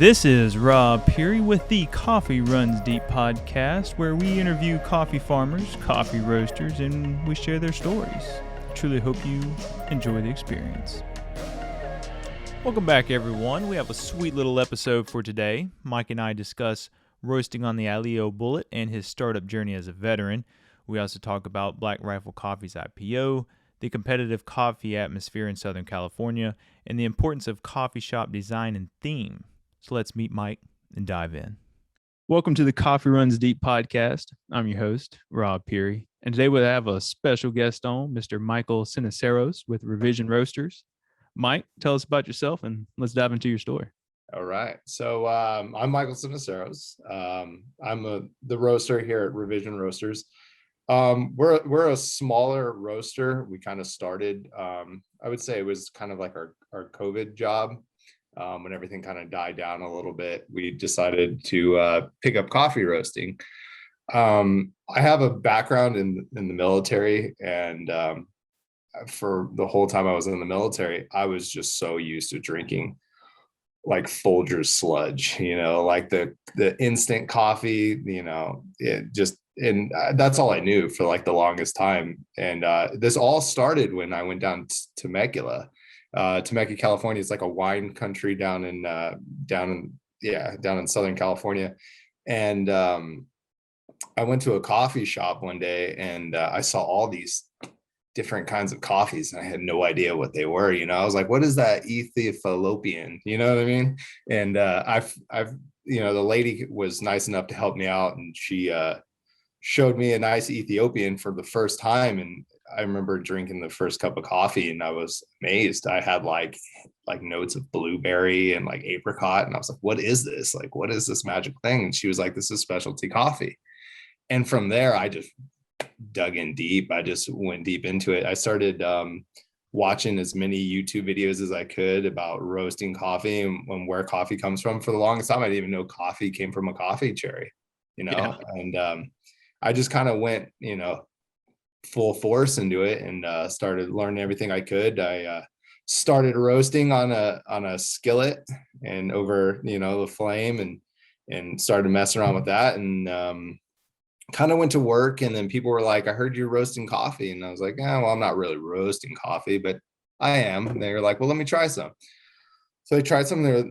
This is Rob Pirie with the Coffee Runs Deep podcast, where we interview coffee farmers, coffee roasters, and we share their stories. I truly hope you enjoy the experience. Welcome back, everyone. We have a sweet little episode for today. Mike and I discuss roasting on the Aleo Bullet and his startup journey as a veteran. We also talk about Black Rifle Coffee's IPO, the competitive coffee atmosphere in Southern California, and the importance of coffee shop design and theme. So let's meet Mike and dive in. Welcome to the Coffee Runs Deep podcast. I'm your host, Rob Pirie, and today we have a special guest on, Mr. Michael Ceniceros with Revision Roasters. Mike, tell us about yourself and let's dive into your story. All right. So I'm Michael Ceniceros. I'm the roaster here at Revision Roasters. We're a smaller roaster. We kind of started, I would say it was kind of like our COVID job. When everything kind of died down a little bit, we decided to pick up coffee roasting. I have a background in the military, and for the whole time I was in the military, I was just so used to drinking like Folgers sludge, like the instant coffee, and that's all I knew for like the longest time. And this all started when I went down to Temecula. Temecula, California. It's like a wine country down in Southern California. And I went to a coffee shop one day, and I saw all these different kinds of coffees, and I had no idea what they were. I was like, what is that Ethiopian? You know what I mean? And I've the lady was nice enough to help me out, and she showed me a nice Ethiopian for the first time. And I remember drinking the first cup of coffee and I was amazed. I had like notes of blueberry and like apricot. And I was like, what is this? Like, what is this magic thing? And she was like, this is specialty coffee. And from there, I just dug in deep. I just went deep into it. I started watching as many YouTube videos as I could about roasting coffee and where coffee comes from. For the longest time, I didn't even know coffee came from a coffee cherry, Yeah. And I just kind of went, full force into it and started learning everything I could. I started roasting on a skillet and over the flame and started messing around with that, and kind of went to work. And then people were like, I heard you're roasting coffee. And I was like, yeah, well, I'm not really roasting coffee, but I am. And they were like, well, let me try some. So I tried some there,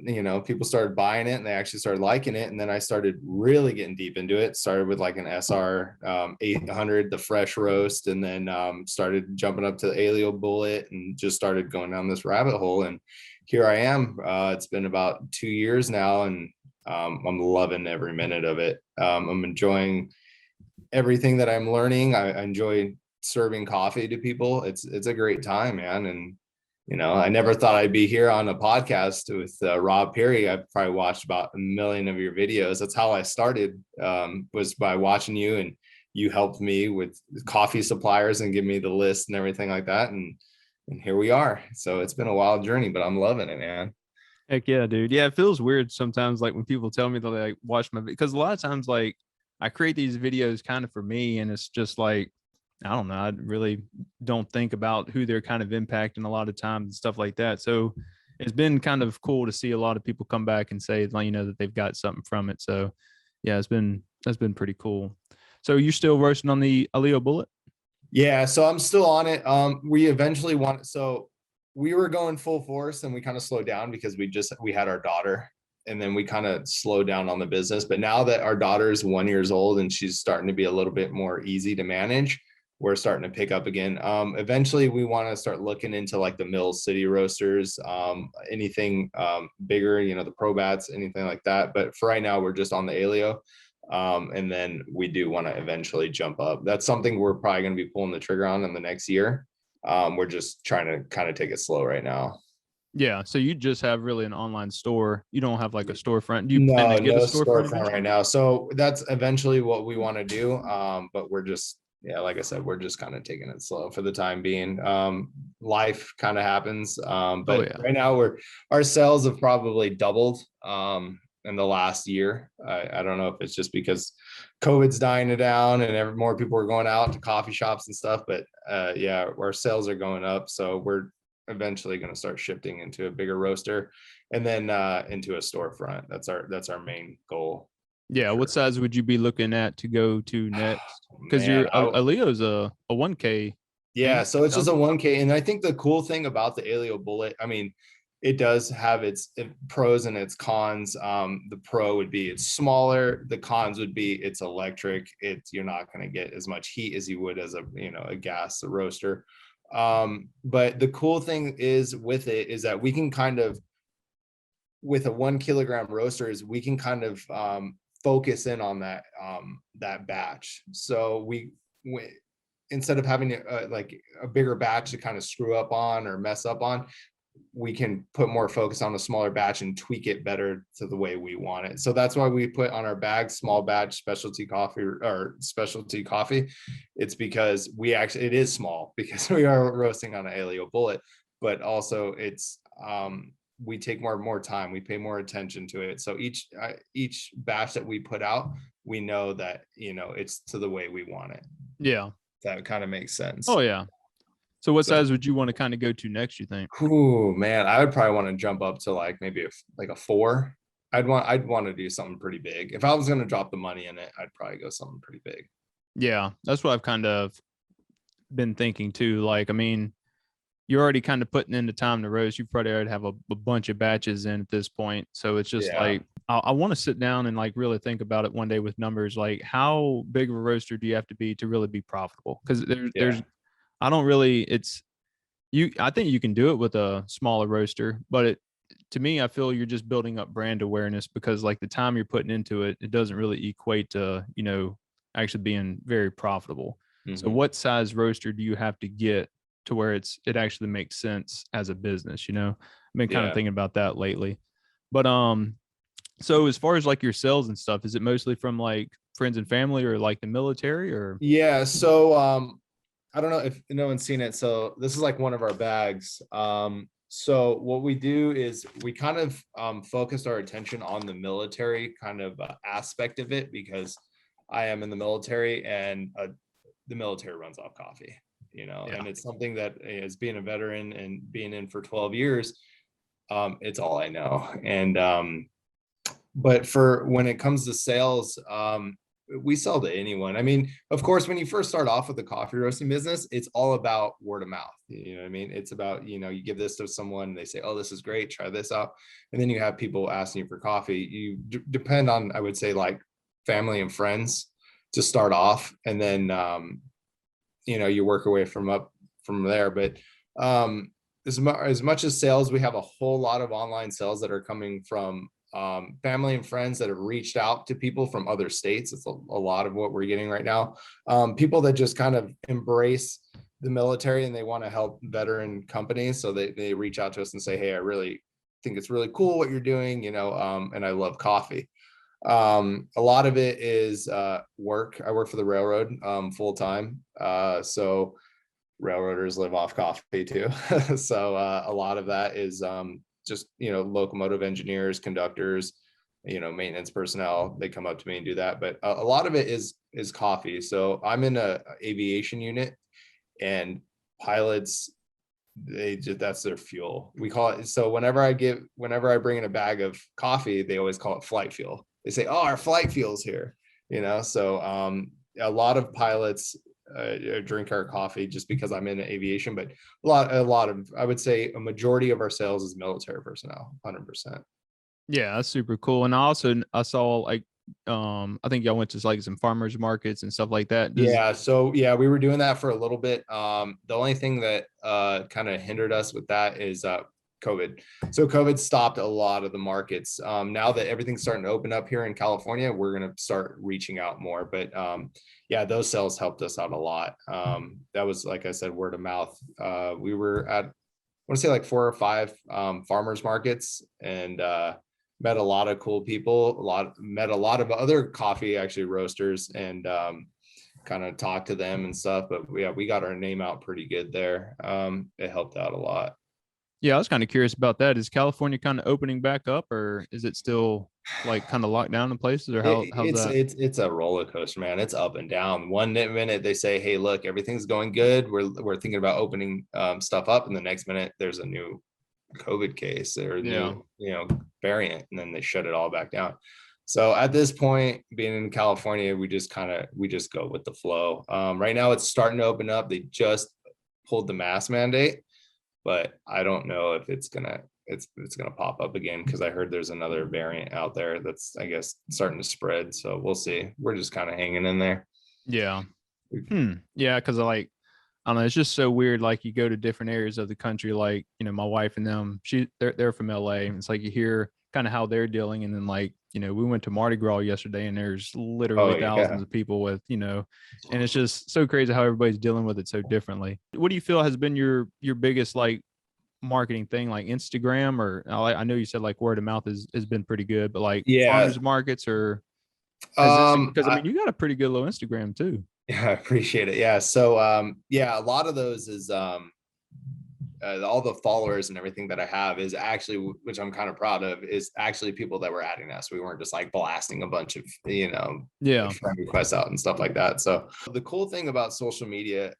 people started buying it and they actually started liking it. And then I started really getting deep into it. Started with like an SR 800, the fresh roast, and then started jumping up to the Aleo Bullet and just started going down this rabbit hole. And here I am. It's been about 2 years now, and I'm loving every minute of it. I'm enjoying everything that I'm learning. I enjoy serving coffee to people. It's a great time, man. And I never thought I'd be here on a podcast with Rob Pirie. I've probably watched about 1 million of your videos. That's how I started, was by watching you, and you helped me with coffee suppliers and give me the list and everything like that. And here we are. So it's been a wild journey, but I'm loving it, man. Heck yeah, dude. Yeah, it feels weird sometimes, like when people tell me they like watch my, because a lot of times, like I create these videos kind of for me, and it's just like, I don't know, I really don't think about who they're kind of impacting a lot of times and stuff like that. So it's been kind of cool to see a lot of people come back and say, that they've got something from it. So yeah, that's been pretty cool. So you're still roasting on the Aleo Bullet? Yeah, so I'm still on it. We eventually we were going full force, and we kind of slowed down because we had our daughter, and then we kind of slowed down on the business. But now that our daughter is 1 year old and she's starting to be a little bit more easy to manage, we're starting to pick up again. Eventually we want to start looking into like the Mill City roasters, anything bigger, the Probats, anything like that. But for right now, we're just on the Aleo. And then we do want to eventually jump up. That's something we're probably going to be pulling the trigger on in the next year. We're just trying to kind of take it slow right now. Yeah. So you just have really an online store. You don't have like a storefront. Do you No, plan to get no a storefront right now. So that's eventually what we want to do. But we're just, like I said, we're just kind of taking it slow for the time being. Life kind of happens. But right now our sales have probably doubled in the last year. I don't know if it's just because COVID's dying down and more people are going out to coffee shops and stuff, but our sales are going up. So we're eventually going to start shifting into a bigger roaster. and then into a storefront. That's our main goal. Yeah. What Sure. size would you be looking at to go to next? Because Man, a Leo's a 1K. yeah, And so it's just a 1K. And I think the cool thing about the Aleo Bullet, I mean, it does have its pros and its cons. The pro would be it's smaller. The cons would be it's electric. You're not going to get as much heat as you would as a gas roaster. But the cool thing is with it is that we can kind of, with a 1 kilogram roaster, is we can kind of focus in on that batch. So we instead of having like a bigger batch to kind of screw up on or mess up on, we can put more focus on a smaller batch and tweak it better to the way we want it. So that's why we put on our bag small batch specialty coffee or specialty coffee. It's because it is small because we are roasting on an Aleo Bullet, but also it's we take more time, we pay more attention to it. So each batch that we put out, we know that it's to the way we want it. Yeah. That kind of makes sense. Oh yeah. So what size would you want to kind of go to next, you think? Ooh, man, I would probably want to jump up to like maybe a 4. I'd want to do something pretty big. If I was going to drop the money in it, I'd probably go something pretty big. Yeah, that's what I've kind of been thinking too. Like, I mean, you're already kind of putting in the time to roast. You probably already have a bunch of batches in at this point. So it's just like, I want to sit down and like really think about it one day with numbers. Like, how big of a roaster do you have to be to really be profitable? Because there's I don't really, I think you can do it with a smaller roaster, but to me, I feel you're just building up brand awareness because like the time you're putting into it, it doesn't really equate to, actually being very profitable. Mm-hmm. So what size roaster do you have to get to where it actually makes sense as a business? I've been kind of thinking about that lately, but, so as far as like your sales and stuff, is it mostly from like friends and family or like the military or? Yeah. So, I don't know if no one's seen it. So this is like one of our bags. So what we do is we kind of focused our attention on the military kind of aspect of it because I am in the military and the military runs off coffee, and it's something that as being a veteran and being in for 12 years, it's all I know. And but for when it comes to sales, we sell to anyone. I mean, of course, when you first start off with the coffee roasting business, it's all about word of mouth. You know what I mean? It's about, you give this to someone, they say, oh, this is great, try this out. And then you have people asking you for coffee. You depend on, I would say, like family and friends to start off. And then, you work your way from there. But as much as sales, we have a whole lot of online sales that are coming from family and friends that have reached out to people from other states. It's a lot of what we're getting right now. People that just kind of embrace the military and they want to help veteran companies. So they reach out to us and say, hey, I really think it's really cool what you're doing, and I love coffee. A lot of it is work. I work for the railroad full time. So railroaders live off coffee too. So a lot of that is just locomotive engineers, conductors, maintenance personnel. They come up to me and do that, but a lot of it is coffee. So I'm in a aviation unit, and pilots, that's their fuel. We call it. So whenever I bring in a bag of coffee, they always call it flight fuel. They say, oh, our flight fuel's here. So a lot of pilots drink our coffee just because I'm in aviation, but a lot of, I would say a majority of our sales is military personnel, 100%. Yeah, that's super cool. And I saw like, I think y'all went to like some farmers markets and stuff like that. So we were doing that for a little bit. The only thing that kind of hindered us with that is COVID. So COVID stopped a lot of the markets. Now that everything's starting to open up here in California, we're going to start reaching out more. But those sales helped us out a lot. That was, like I said, word of mouth. We were at, I want to say like 4 or 5 farmers markets, and met a lot of cool people, met a lot of other coffee actually roasters, and kind of talked to them and stuff. But we got our name out pretty good there. It helped out a lot. Yeah, I was kind of curious about that. Is California kind of opening back up, or is it still like kind of locked down in places, or how's that? It's a roller coaster, man. It's up and down. One minute they say, hey, look, everything's going good. We're thinking about opening stuff up, and the next minute there's a new COVID case or Yeah. new, variant, and then they shut it all back down. So at this point, being in California, we just go with the flow. Right now it's starting to open up. They just pulled the mask mandate, but I don't know if it's gonna pop up again, because I heard there's another variant out there that's, I guess, starting to spread. So we'll see. We're just kind of hanging in there. Yeah. Yeah, because I don't know, it's just so weird. Like you go to different areas of the country, like, my wife and them, they're from LA. And it's like you hear kind of how they're dealing. And then we went to Mardi Gras yesterday and there's literally thousands of people with, and it's just so crazy how everybody's dealing with it so differently. What do you feel has been your biggest marketing thing, like Instagram, or I know you said word of mouth has been pretty good, but farmers markets, or because you got a pretty good little Instagram too. Yeah, I appreciate it. Yeah. So a lot of those is all the followers and everything that I have is actually, which I'm kind of proud of, is actually people that were adding us. We weren't just blasting a bunch of friend requests out and stuff like that. So the cool thing about social media,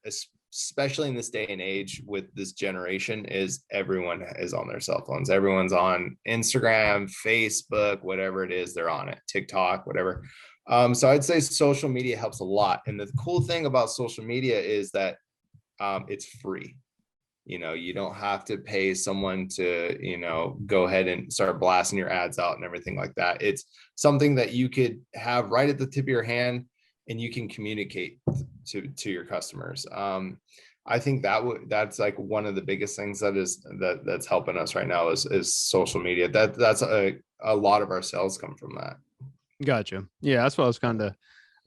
especially in this day and age with this generation, is everyone is on their cell phones. Everyone's on Instagram, Facebook, whatever it is, they're on it, TikTok, whatever. So I'd say social media helps a lot. And the cool thing about social media is that it's free. You don't have to pay someone to, go ahead and start blasting your ads out and everything like that. It's something that you could have right at the tip of your hand and you can communicate to your customers. I think that's one of the biggest things that's helping us right now is social media. That's a lot of our sales come from that. Gotcha. Yeah, that's what I was I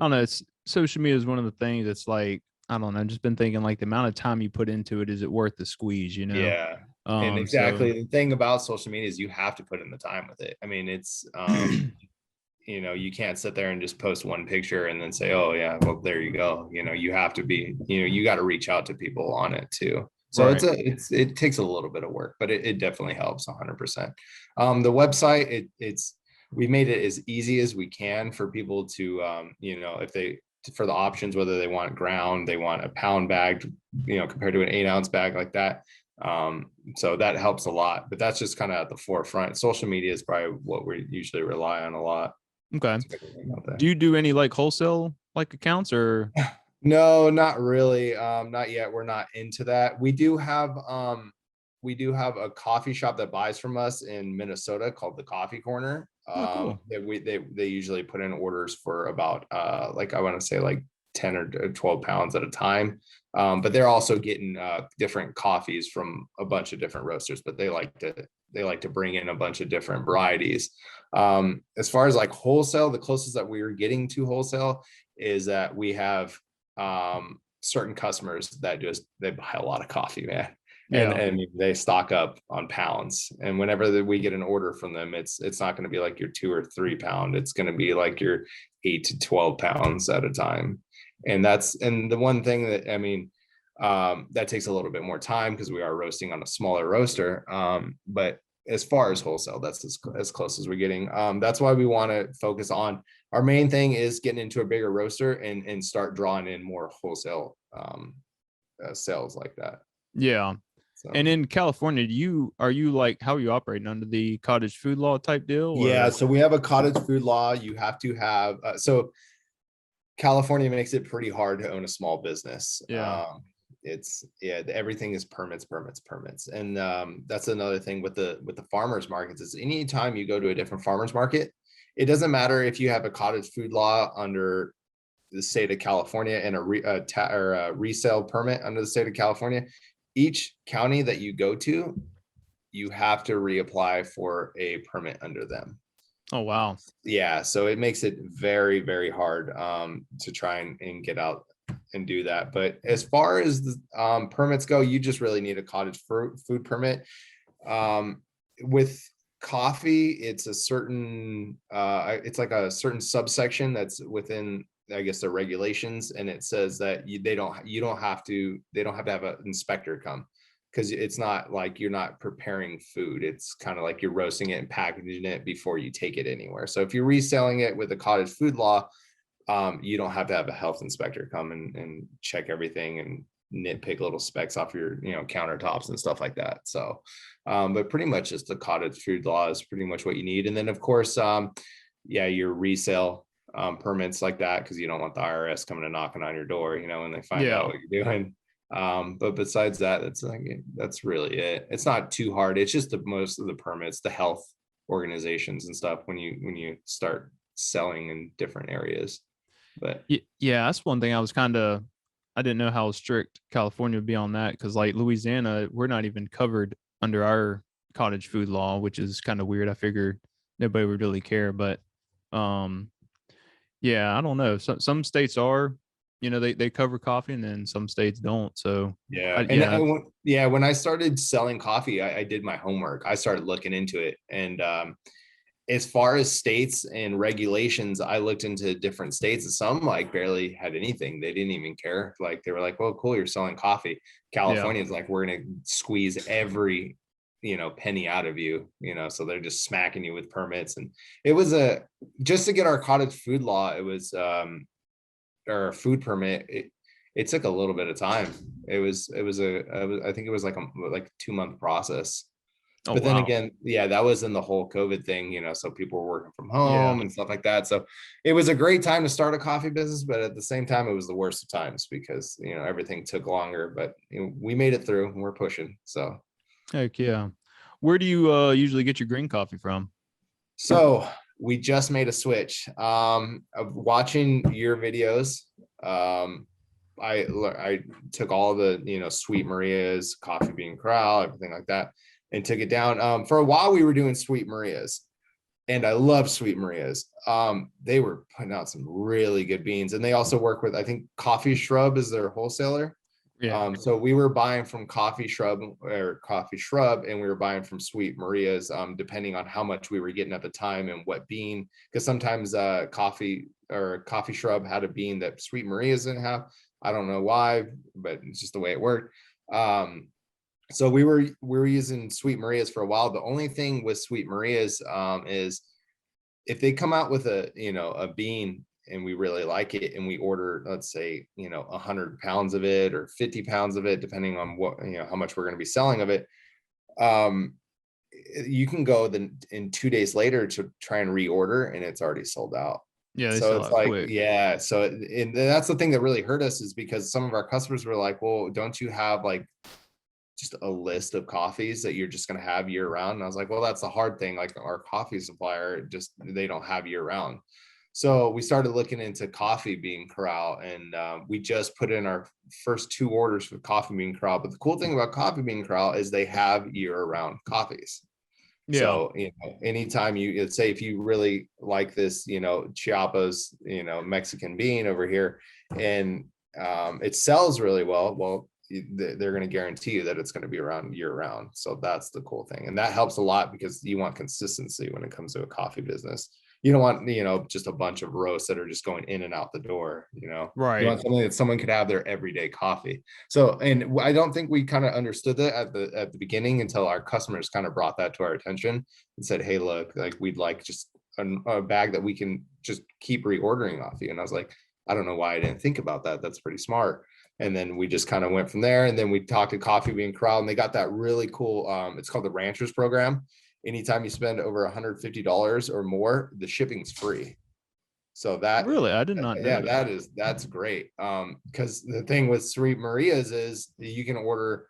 don't know. It's social media is one of the things that's I don't know. I've just been thinking the amount of time you put into it, is it worth the squeeze, Yeah. And exactly. The thing about social media is you have to put in the time with it. I mean, it's, you can't sit there and just post one picture and then say, oh yeah, well, there you go. You have to be, you got to reach out to people on it too. So right. it takes a little bit of work, but it definitely helps 100%. The website, we made it as easy as we can for people to, for the options, whether they want ground, they want a pound bag, compared to an 8-ounce bag like that. So that helps a lot, but that's just kind of at the forefront. Social media is probably what we usually rely on a lot. Okay. Do you do any wholesale accounts or? No, not really. Not yet. We're not into that. We do have a coffee shop that buys from us in Minnesota called the Coffee Corner. Cool. They usually put in orders for about I want to say 10 or 12 pounds at a time. But they're also getting different coffees from a bunch of different roasters, but they like to bring in a bunch of different varieties. As far as wholesale, the closest that we are getting to wholesale is that we have certain customers that they buy a lot of coffee, man. And they stock up on pounds, and whenever we get an order from them, it's not going to be your 2 or 3 pound. It's going to be your 8 to 12 pounds at a time. And the one thing that, that takes a little bit more time because we are roasting on a smaller roaster. But as far as wholesale, that's as close as we're getting. That's why we want to focus on, our main thing is getting into a bigger roaster and start drawing in more wholesale sales like that. Yeah. So. And in California, how are you operating under the cottage food law type deal? Or? Yeah, so we have a cottage food law. You have to have so California makes it pretty hard to own a small business. Yeah. Everything is permits, and that's another thing with the farmers markets is anytime you go to a different farmers market, it doesn't matter if you have a cottage food law under the state of California and a resale permit under the state of California. Each county that you go to, you have to reapply for a permit under them. Oh, wow. Yeah. So it makes it very, very hard to try and get out and do that. But as far as the permits go, you just really need a cottage food permit. With coffee, it's a certain, it's a certain subsection that's within, I guess, the regulations, and it says that they don't have to have an inspector come, because it's not you're not preparing food. It's kind of you're roasting it and packaging it before you take it anywhere. So if you're reselling it with a cottage food law, you don't have to have a health inspector come and check everything and nitpick little specks off your, countertops and stuff like that. So, but pretty much just the cottage food law is pretty much what you need. And then of course, your resale permits like that, because you don't want the IRS coming and knocking on your door, when they find out what you're doing. But besides that, that's really it. It's not too hard. It's just most of the permits, the health organizations and stuff when you start selling in different areas. But yeah, that's one thing I didn't know how strict California would be on that, because like Louisiana, we're not even covered under our cottage food law, which is kind of weird. I figured nobody would really care, but yeah, I don't know. Some states are, they cover coffee, and then some states don't. So when I started selling coffee, I did my homework. I started looking into it, and as far as states and regulations, I looked into different states, and some like barely had anything. They didn't even care. Like they were like, well, cool, you're selling coffee. California is like, we're going to squeeze every, penny out of you, so they're just smacking you with permits. And it was just to get our cottage food law, it was, or food permit. It took a little bit of time. I think it was like a 2-month process. Oh, but then again, that was in the whole COVID thing, so people were working from home and stuff like that. So it was a great time to start a coffee business, but at the same time, it was the worst of times because, everything took longer, but we made it through and we're pushing. So. Heck yeah. Where do you usually get your green coffee from? So we just made a switch. Of watching your videos. I took all the, Sweet Maria's, Coffee Bean Corral, everything like that, and took it down. For a while we were doing Sweet Maria's, and I love Sweet Maria's. They were putting out some really good beans, and they also work with, I think Coffee Shrub is their wholesaler. Yeah. So we were buying from Coffee Shrub, and we were buying from Sweet Maria's, depending on how much we were getting at the time and what bean, because sometimes Coffee Shrub had a bean that Sweet Maria's didn't have. I don't know why, but it's just the way it worked. So we were using Sweet Maria's for a while. The only thing with Sweet Maria's is if they come out with a bean and we really like it, and we order, let's say, 100 pounds of it or 50 pounds of it, depending on what, how much we're going to be selling of it. You can go in 2 days later to try and reorder, and it's already sold out. Yeah. So it's like, quick. yeah. So and that's the thing that really hurt us, is because some of our customers were like, well, don't you have like just a list of coffees that you're just going to have year round? And I was like, well, that's the hard thing. Like our coffee supplier, they don't have year round. So we started looking into Coffee Bean Corral, and we just put in our first 2 orders for Coffee Bean Corral. But the cool thing about Coffee Bean Corral is they have year round coffees. Yeah. So, anytime let's say if you really like this, Chiapas, Mexican bean over here, and it sells really well, they're going to guarantee you that it's going to be around year round. So that's the cool thing. And that helps a lot, because you want consistency when it comes to a coffee business. You don't want, just a bunch of roasts that are just going in and out the door, Right. You want something that someone could have their everyday coffee. So, and I don't think we kind of understood that at the beginning until our customers kind of brought that to our attention and said, hey, look, like we'd like just a bag that we can just keep reordering off you. And I was like, I don't know why I didn't think about that. That's pretty smart. And then we just kind of went from there. And then we talked to Coffee Bean Corral, and they got that really cool, it's called the Ranchers Program. Anytime you spend over $150 or more, the shipping's free. So that really, I did not know that's great. Because the thing with Sweet Maria's is you can order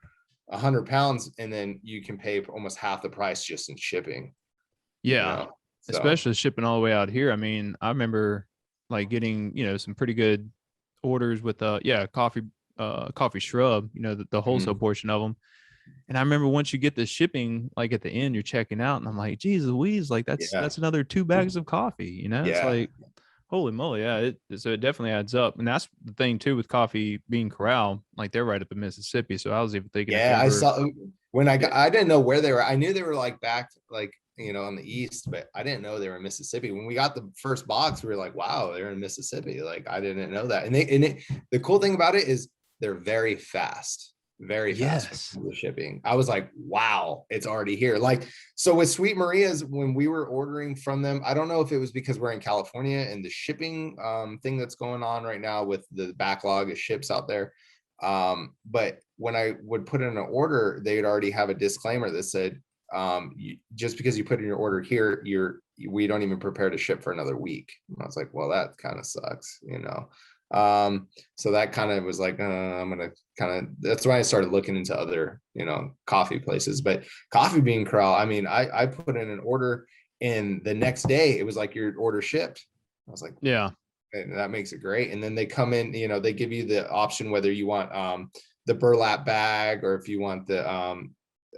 100 pounds and then you can pay almost half the price just in shipping. Yeah. So. Especially shipping all the way out here. I mean, I remember like getting, some pretty good orders with Coffee Shrub, the wholesale portion of them. And I remember once you get the shipping, like at the end, you're checking out, and I'm like, geez Louise, like that's another 2 bags of coffee, It's like, holy moly. Yeah. So it definitely adds up. And that's the thing too, with Coffee Bean Corral, like they're right up in Mississippi. So I was even thinking, I saw when I didn't know where they were. I knew they were like back, like, on the east, but I didn't know they were in Mississippi. When we got the first box, we were like, wow, they're in Mississippi. Like I didn't know that. And the cool thing about it is they're very fast. Very fast with the shipping. I was like, wow, it's already here. Like, so with Sweet Maria's, when we were ordering from them, I don't know if it was because we're in California and the shipping thing that's going on right now with the backlog of ships out there. But when I would put in an order, they'd already have a disclaimer that said, just because you put in your order here, we don't even prepare to ship for another week. And I was like, well, that kind of sucks, so that kind of was like, I'm gonna that's why I started looking into other, coffee places. But Coffee Bean Corral, I mean, I put in an order and the next day it was like your order shipped. I was like, Yeah. and that makes it great. And then they come in, they give you the option whether you want the burlap bag, or if you want the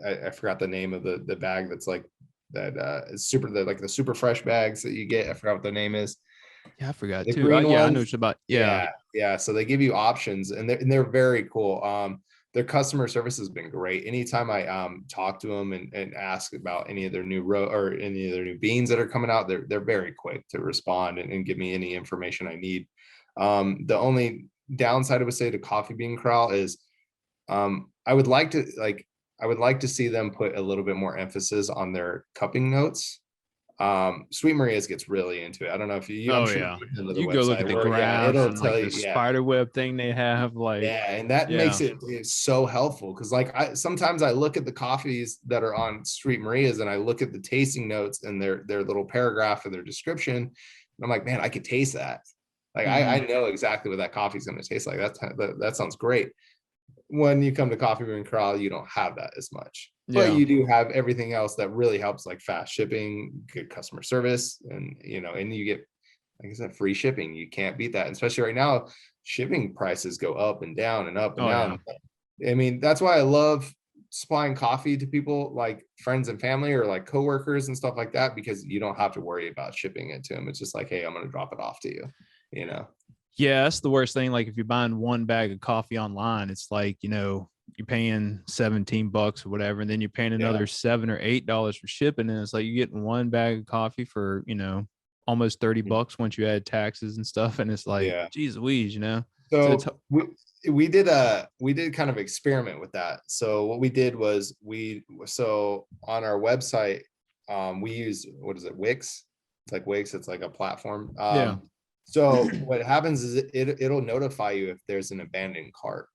I forgot the name of the bag that's like that is like the super fresh bags that you get. I forgot what the name is. Yeah, I forgot The too. green Yeah, I ones. know what about. Yeah. So they give you options, and they're very cool. Their customer service has been great. Anytime I talk to them and ask about any of their new or any of their new beans that are coming out, they're very quick to respond and give me any information I need. The only downside I would say to Coffee Bean Corral is I would like to see them put a little bit more emphasis on their cupping notes. Sweet Maria's gets really into it. I don't know if I'm sure Yeah. into the You go look website at the where, graphs it'll and tell like you, the spider web thing they have. Like, and that makes it's so helpful, because like sometimes I look at the coffees that are on Sweet Maria's and I look at the tasting notes and their little paragraph of their description, and I'm like, man, I could taste that. Like I know exactly what that coffee is going to taste like. That sounds great. When you come to Coffee Bean Corral, you don't have that as much, but you do have everything else that really helps, like fast shipping, good customer service, and and you get, like I said, free shipping. You can't beat that, especially right now. Shipping prices go up and down and up and down. Yeah. I mean, that's why I love supplying coffee to people like friends and family, or like coworkers and stuff like that, because you don't have to worry about shipping it to them. It's just like, hey, I'm going to drop it off to you, Yeah, that's the worst thing. Like if you're buying one bag of coffee online, it's like, you're paying $17 or whatever, and then you're paying another $7 or $8 for shipping. And it's like you're getting one bag of coffee for, almost $30 once you add taxes and stuff. And it's like, geez Louise, So we did kind of experiment with that. So what we did was on our website, we use, what is it, Wix? It's like Wix. It's like a platform. So what happens is it'll notify you if there's an abandoned cart.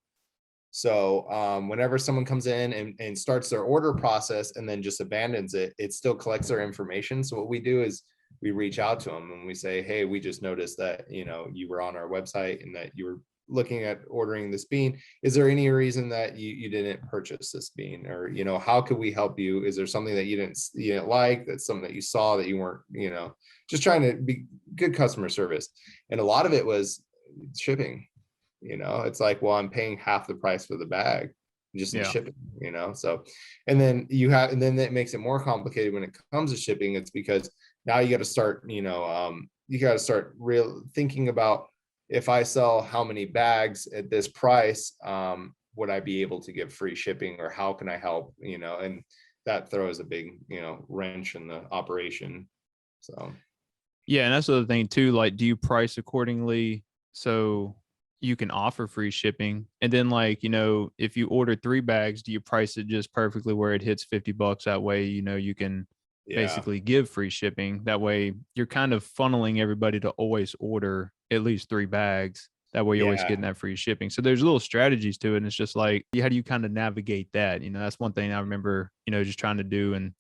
So whenever someone comes in and starts their order process and then just abandons it, it still collects their information. So what we do is we reach out to them and we say, hey, we just noticed that, you were on our website and that you were looking at ordering this bean. Is there any reason that you didn't purchase this bean? Or, how could we help you? Is there something that you didn't like? That's something that you saw that you weren't, just trying to be good customer service. And a lot of it was shipping. It's like, well, I'm paying half the price for the bag just in shipping, so, and then that makes it more complicated when it comes to shipping. It's because now you got to start, real thinking about, if I sell how many bags at this price, would I be able to give free shipping, or how can I help, and that throws a big, wrench in the operation. So. Yeah. And that's the other thing too. Like, do you price accordingly so you can offer free shipping? And then like, if you order 3 bags, do you price it just perfectly where it hits $50? That way, you can basically give free shipping. That way you're kind of funneling everybody to always order at least 3 bags. That way you're always getting that free shipping. So there's little strategies to it. And it's just like, how do you kind of navigate that? That's one thing I remember, just trying to do. And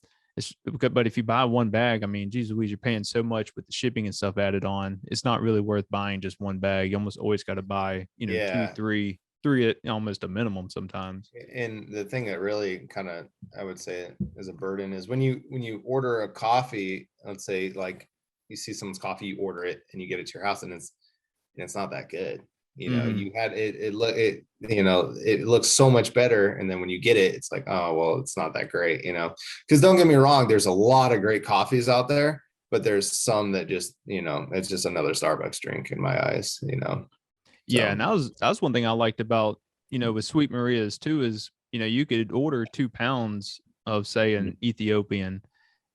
but if you buy 1 bag, I mean, geez Louise, you're paying so much with the shipping and stuff added on. It's not really worth buying just 1 bag. You almost always got to buy, 2, 3 at almost a minimum sometimes. And the thing that really kind of, I would say, is a burden is when you order a coffee, let's say like you see someone's coffee, you order it and you get it to your house, and it's not that good. You had it looks so much better, and then when you get it, it's like, oh well, it's not that great, because don't get me wrong, there's a lot of great coffees out there, but there's some that just, it's just another Starbucks drink in my eyes. Yeah, and that was one thing I liked about, with Sweet Maria's too, is, you could order 2 pounds of, say, an Ethiopian,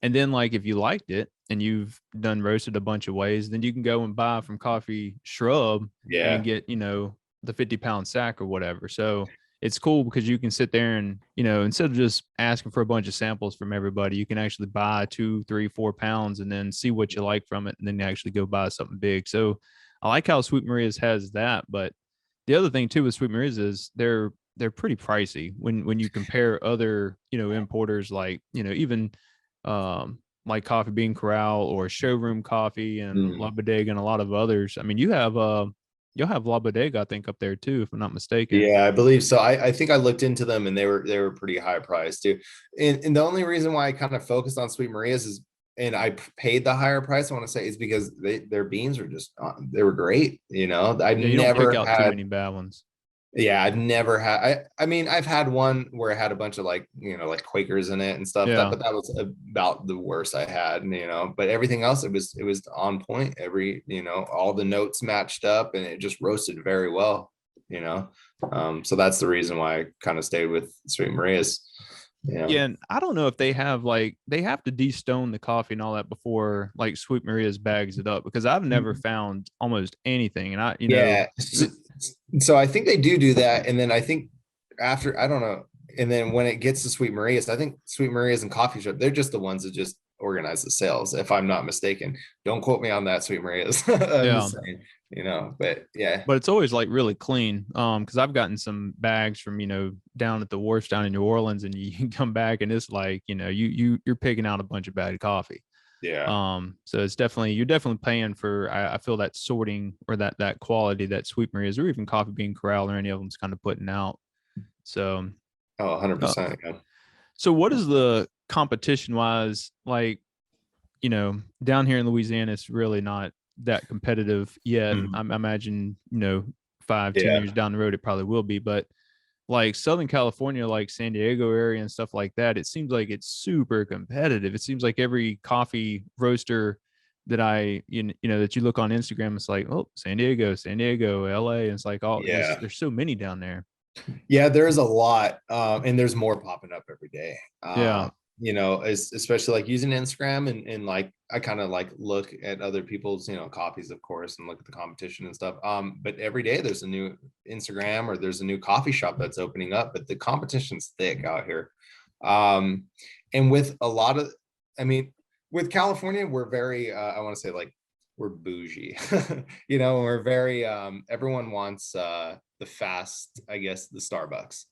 and then like if you liked it and you've done roasted a bunch of ways, then you can go and buy from Coffee Shrub and get, the 50-pound sack or whatever. So it's cool because you can sit there and, instead of just asking for a bunch of samples from everybody, you can actually buy 2, 3, 4 pounds and then see what you like from it, and then actually go buy something big. So I like how Sweet Maria's has that, but the other thing too with Sweet Marie's is they're pretty pricey when you compare other, importers, like, even like Coffee Bean Corral or Showroom Coffee and La Bodega and a lot of others. I mean, you'll have La Bodega, I think, up there too, if I'm not mistaken. Yeah, I believe so. I think I looked into them and they were pretty high priced too. And the only reason why I kind of focused on Sweet Maria's is, and I paid the higher price, I want to say, is because their beans are just they were great. I Yeah, you don't pick never out too had. many bad ones. Yeah, I've never had. I mean, I've had one where it had a bunch of like like Quakers in it and stuff. Yeah. But that was about the worst I had. But everything else, it was on point. All the notes matched up, and it just roasted very well. So that's the reason why I kind of stayed with Sweet Maria's. Yeah, and I don't know if they have they have to de-stone the coffee and all that before like Sweet Maria's bags it up, because I've never found almost anything. And Yeah. So I think they do that. And then I think after, I don't know. And then when it gets to Sweet Maria's, I think Sweet Maria's and Coffee Shop, they're just the ones that just organize the sales, if I'm not mistaken. Don't quote me on that, Sweet Maria's. I'm just saying, but yeah. But it's always like really clean. Because I've gotten some bags from, down at the wharfs down in New Orleans, and you can come back and it's like, you're picking out a bunch of bad coffee. Yeah. So it's you're definitely paying for, I feel, that sorting or that quality that Sweet Maria's or even Coffee Bean Corral or any of them's kind of putting out. So 100%. Yeah. So what is the competition wise, like, down here in Louisiana, it's really not that competitive yet. I imagine, 5-10 years down the road, it probably will be, but like Southern California, like San Diego area and stuff like that, it seems like it's super competitive. It seems like every coffee roaster that that you look on Instagram, it's like, oh, San Diego, LA. And it's like, there's so many down there. Yeah, there's a lot. And there's more popping up every day. Yeah. Especially like using Instagram and like I kind of like look at other people's coffees, of course, and look at the competition and stuff. But every day there's a new Instagram or there's a new coffee shop that's opening up, but the competition's thick out here. And with a lot of, with California, we're very I want to say, like, we're bougie. We're very everyone wants the fast, I guess, the Starbucks.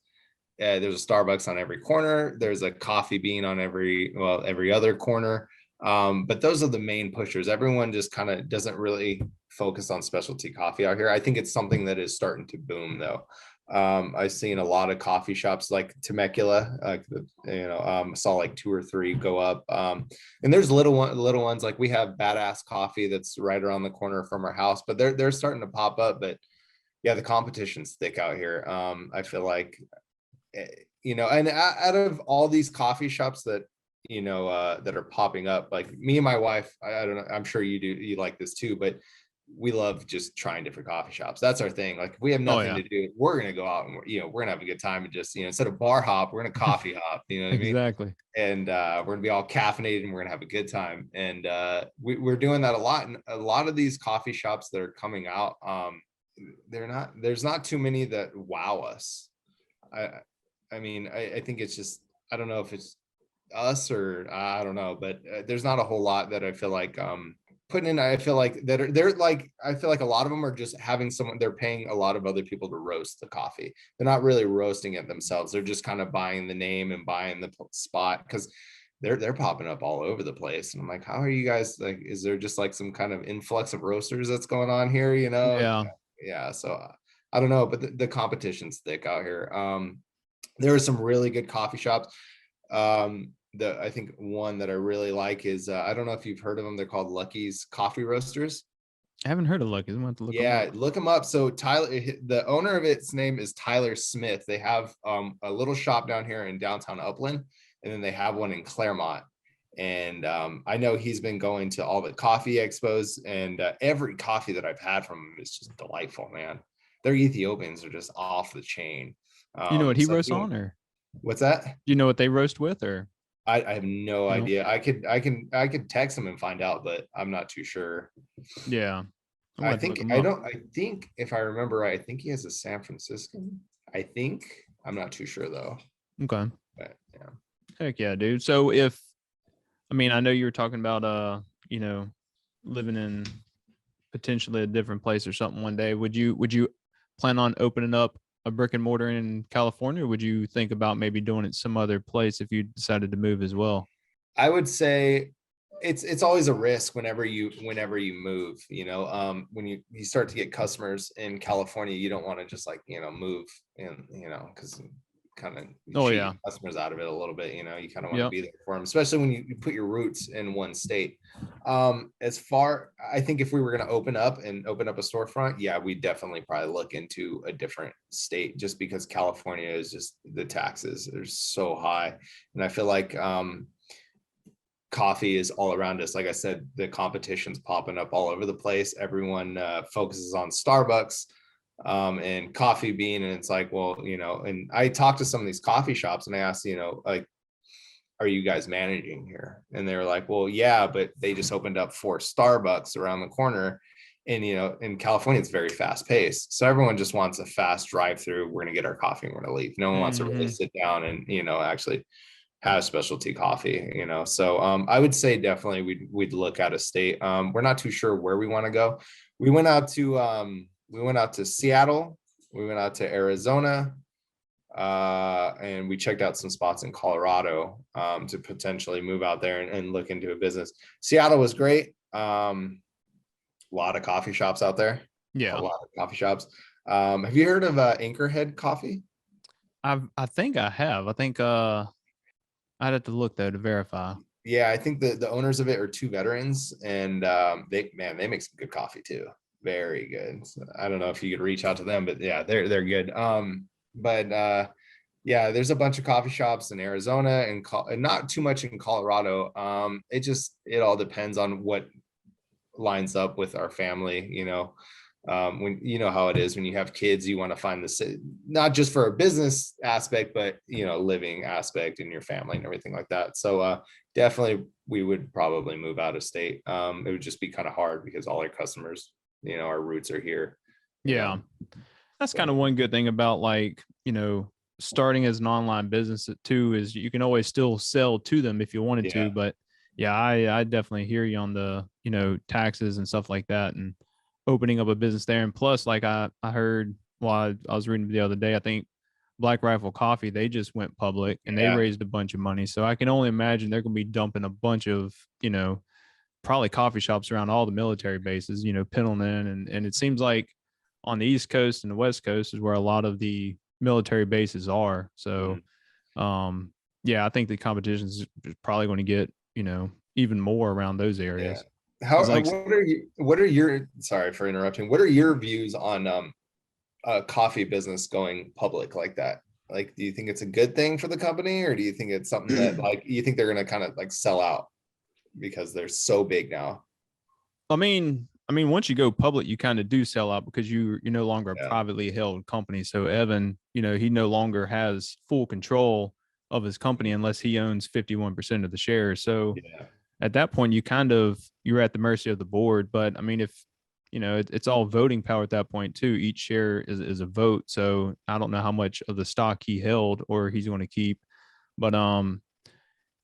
There's a Starbucks on every corner. There's a Coffee Bean on every other corner. But those are the main pushers. Everyone just kind of doesn't really focus on specialty coffee out here. I think it's something that is starting to boom, though. I've seen a lot of coffee shops like Temecula, saw like 2 or 3 go up. And there's little ones, like we have Badass Coffee that's right around the corner from our house, but they're starting to pop up. But yeah, the competition's thick out here. I feel like, and out of all these coffee shops that that are popping up, like me and my wife, I don't know, I'm sure you like this too, but we love just trying different coffee shops. That's our thing. Like, if we have nothing to do, we're gonna go out and we're gonna have a good time, and just instead of bar hop, we're gonna coffee hop. You know what I mean? Exactly. And we're gonna be all caffeinated and we're gonna have a good time. And we're doing that a lot. And a lot of these coffee shops that are coming out, there's not too many that wow us. I think it's just, I don't know if it's us or I don't know, but there's not a whole lot that I feel like putting in. I feel like I feel like a lot of them are just having someone, they're paying a lot of other people to roast the coffee. They're not really roasting it themselves. They're just kind of buying the name and buying the spot, because they're popping up all over the place. And I'm like, how are you guys, like, is there just like some kind of influx of roasters that's going on here? Yeah. So I don't know, but the competition's thick out here. There are some really good coffee shops. I think one that I really like is I don't know if you've heard of them. They're called Lucky's Coffee Roasters. I haven't heard of Lucky's. I'm going to look them up. Look them up. So Tyler, the owner of its name is Tyler Smith. They have a little shop down here in downtown Upland, and then they have one in Claremont. And I know he's been going to all the coffee expos, and every coffee that I've had from him is just delightful, man. Their Ethiopians are just off the chain. You know what he roasts on, or what's that? Do you know what they roast with, or? I have no idea. I could text him and find out, but I'm not too sure. Yeah. I think if I remember right, I think he has a San Francisco. I'm not too sure though. Okay. But yeah. Heck yeah, dude. So I know you were talking about living in potentially a different place or something one day. Would you plan on opening up a brick and mortar in California? Or would you think about maybe doing it some other place if you decided to move as well? I would say it's always a risk whenever you move, when you start to get customers in California, you don't want to just like, move and, because kind of cheat customers out of it a little bit, you kind of want to be there for them, especially when you put your roots in one state. I think if we were going to open up a storefront, we definitely probably look into a different state, just because California is just, the taxes are so high. And I feel like, coffee is all around us. Like I said, the competition's popping up all over the place. Everyone focuses on Starbucks and Coffee Bean. And it's like, well, and I talked to some of these coffee shops and I asked, like, are you guys managing here? And they were like, well, yeah, but they just opened up 4 Starbucks around the corner. And, in California, it's very fast paced. So everyone just wants a fast drive through. We're going to get our coffee and we're going to leave. No one wants to really sit down and, actually have specialty coffee, so I would say definitely we'd look at a state. We're not too sure where we want to go. We went out to Seattle, we went out to Arizona, and we checked out some spots in Colorado to potentially move out there and look into a business. Seattle was great. A lot of coffee shops out there. Yeah, a lot of coffee shops. Have you heard of Anchorhead Coffee? I think I have. I think I'd have to look though to verify. Yeah, I think the owners of it are 2 veterans, and they make some good coffee too. Very good. So I don't know if you could reach out to them, but yeah, they're good. There's a bunch of coffee shops in Arizona and not too much in Colorado. It all depends on what lines up with our family, when how it is when you have kids, you want to find this not just for a business aspect, but living aspect in your family and everything like that. So definitely we would probably move out of state. It would just be kind of hard because all our customers, our roots are here. That's kind of one good thing about starting as an online business too, is you can always still sell to them if you wanted to. But I definitely hear you on the taxes and stuff like that, and opening up a business there. And plus, like I heard while I was reading the other day, I think Black Rifle Coffee, they just went public and they raised a bunch of money. So I can only imagine they're going to be dumping a bunch of, probably coffee shops around all the military bases, Pendleton. And it seems like on the East Coast and the West Coast is where a lot of the military bases are. So, I think the competition is probably going to get, even more around those areas. What are your, sorry for interrupting, what are your views on a coffee business going public like that? Like, do you think it's a good thing for the company, or do you think it's something that like you think they're going to kind of like sell out because they're so big now? I mean, once you go public, you kind of do sell out because you're no longer a privately held company. So Evan, he no longer has full control of his company unless he owns 51% of the shares. So at that point, you're at the mercy of the board. But I mean, if it's all voting power at that point too. Each share is a vote. So I don't know how much of the stock he held or he's going to keep. But I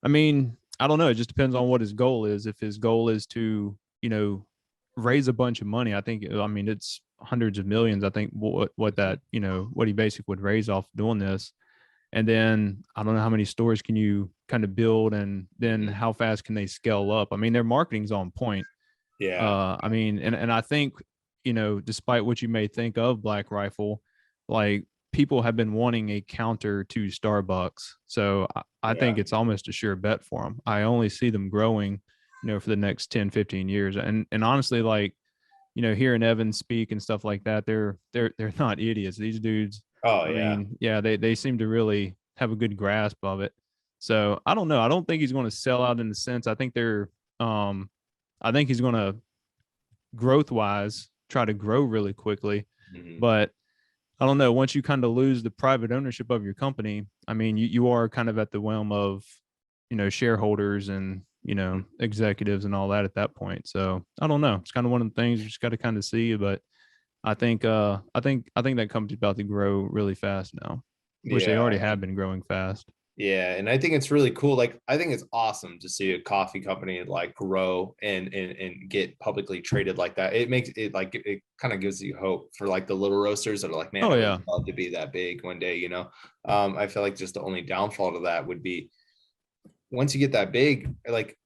mean, I don't know. It just depends on what his goal is. If his goal is to, raise a bunch of money, it's hundreds of millions. I think what that, what he basically would raise off doing this. And then I don't know how many stores can you kind of build, and then how fast can they scale up? I mean, their marketing's on point. And I think, despite what you may think of Black Rifle, like people have been wanting a counter to Starbucks. So I think it's almost a sure bet for them. I only see them growing, for the next 10, 15 years. And honestly, like, hearing Evan speak and stuff like that, they're not idiots. These dudes, they seem to really have a good grasp of it. So I don't know. I don't think he's going to sell out in the sense. I think I think he's going to growth wise try to grow really quickly, but I don't know. Once you kind of lose the private ownership of your company, I mean, you are kind of at the whim of, shareholders and, executives and all that at that point. So I don't know. It's kind of one of the things you just got to kind of see, but I think that company's about to grow really fast now, which they already have been growing fast. Yeah, and I think it's really cool. Like, I think it's awesome to see a coffee company like grow and get publicly traded like that. It makes it like it kind of gives you hope for like the little roasters that are like, man, Oh I yeah. would love to be that big one day, you know. I feel like just the only downfall to that would be once you get that big, like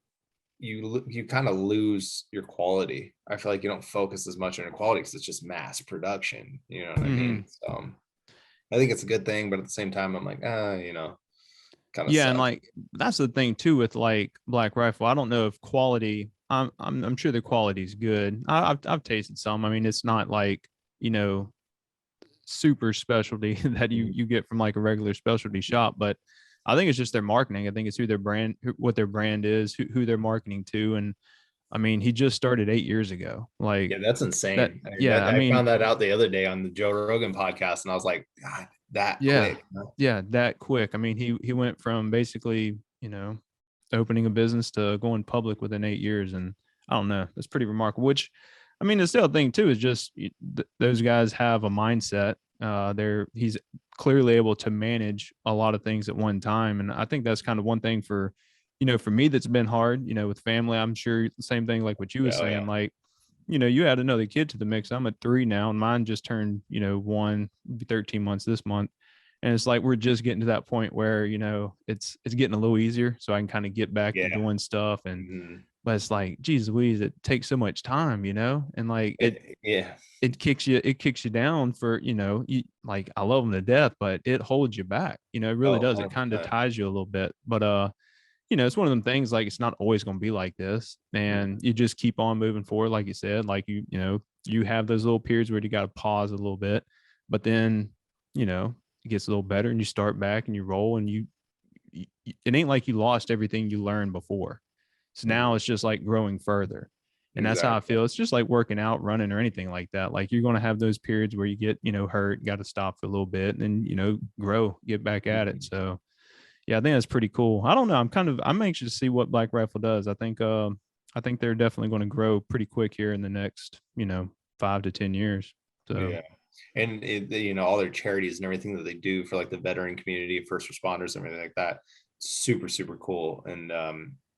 you kind of lose your quality. I feel like you don't focus as much on your quality because it's just mass production. You know what I mean? So I think it's a good thing, but at the same time, I'm like, you know, kind of Yeah, and sucks. like that's the thing too with like Black Rifle. I don't know if quality. I'm sure the quality is good. I've tasted some. I mean, it's not like, you know, super specialty that you get from like a regular specialty shop, but I think it's just their marketing. I think it's who their brand, what their brand is, who they're marketing to, and I mean, he just started 8 years ago. Like Yeah, that's that. insane. Yeah, I I mean, found that out the other day on the Joe Rogan podcast, and I was like, God, that yeah, quick. Huh? yeah, that quick. I mean, he went from basically, you know, opening a business to going public within 8 years, and I don't know, that's pretty remarkable. Which, I mean, the still thing too is just those guys have a mindset. He's clearly able to manage a lot of things at one time, and I think that's kind of one thing for, you know, for me that's been hard. You know, with family, I'm sure the same thing like what you were Yeah, oh, saying, yeah. like, you know, you add another kid to the mix. I'm at 3 now, and mine just turned, you know, 13 months this month. And it's like we're just getting to that point where, you know, it's getting a little easier. So I can kind of get back to Yeah. doing stuff. And Mhm. but it's like, geez Louise, it takes so much time, you know, and like Yeah. it kicks you down for, you know, you like I love them to death, but it holds you back. You know, it really Oh, does. It kind of 100%. ties you a little bit. But you know, it's one of them things like it's not always going to be like this. And you just keep on moving forward. Like you said, like you know, you have those little periods where you got to pause a little bit, but then, you know, it gets a little better and you start back and you roll and it ain't like you lost everything you learned before. So now it's just like growing further. And that's how I Exactly. feel. It's just like working out, running, or anything like that. Like you're going to have those periods where you get, you know, hurt, got to stop for a little bit and then, you know, grow, get back at it. Mhm. So, yeah, I think that's pretty cool. I don't know. I'm anxious to see what Black Rifle does. I think they're definitely going to grow pretty quick here in the next, you know, 5 to 10 years. So Yeah. And you know, all their charities and everything that they do for like the veteran community, first responders, and everything like that, super, super cool. And